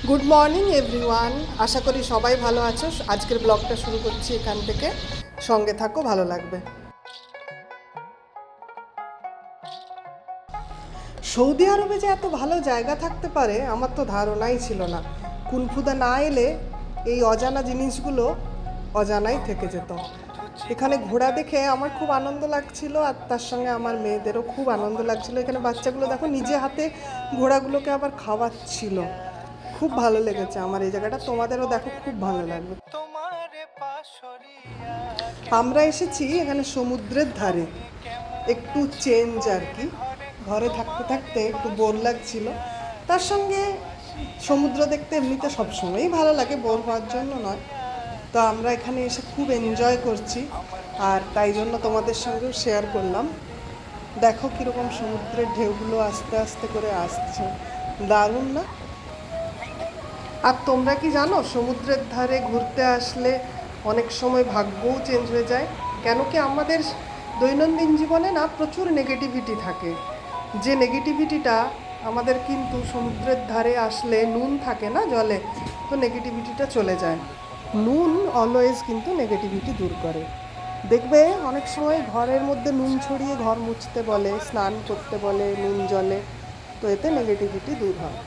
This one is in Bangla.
গুড মর্নিং এভরিওয়ান, আশা করি সবাই ভালো আছো। আজকের ব্লগটা শুরু করছি এখান থেকে, সঙ্গে থাকো, ভালো লাগবে। সৌদি আরবে যে এত ভালো জায়গা থাকতে পারে আমার তো ধারণাই ছিল না। কুনফুদা না এলে এই অজানা জিনিসগুলো অজানাই থেকে যেত। এখানে ঘোড়া দেখে আমার খুব আনন্দ লাগছিল, আর তার সঙ্গে আমার মেয়েদেরও খুব আনন্দ লাগছিল। এখানে বাচ্চাগুলো দেখো নিজে হাতে ঘোড়াগুলোকে আবার খাওয়াচ্ছিল। খুব ভালো লেগেছে আমার এই জায়গাটা, তোমাদেরও দেখো খুব ভালো লাগবে। আমরা এসেছি এখানে সমুদ্রের ধারে, একটু চেঞ্জ আর কি। ঘরে থাকতে থাকতে একটু বোর লাগছিল, তার সঙ্গে সমুদ্র দেখতে এমনিতে সবসময়ই ভালো লাগে, বোর হওয়ার জন্য নয়। তো আমরা এখানে এসে খুব এনজয় করছি, আর তাই জন্য তোমাদের সঙ্গেও শেয়ার করলাম। দেখো কীরকম সমুদ্রের ঢেউগুলো আস্তে আস্তে করে আসছে, দারুণ না? আর তোমরা কি জানো, সমুদ্রের ধারে ঘুরতে আসলে অনেক সময় ভাগ্যও চেঞ্জ হয়ে যায়। কেন কি আমাদের দৈনন্দিন জীবনে না প্রচুর নেগেটিভিটি থাকে, যে নেগেটিভিটিটা আমাদের কিন্তু সমুদ্রের ধারে আসলে, নুন থাকে না জলে, তো নেগেটিভিটিটা চলে যায়। নুন অলওয়েজ কিন্তু নেগেটিভিটি দূর করে। দেখবে অনেক সময় ঘরের মধ্যে নুন ছড়িয়ে ঘর মুছতে বলে, স্নান করতে বলে নুন জলে, তো এতে নেগেটিভিটি দূর হয়।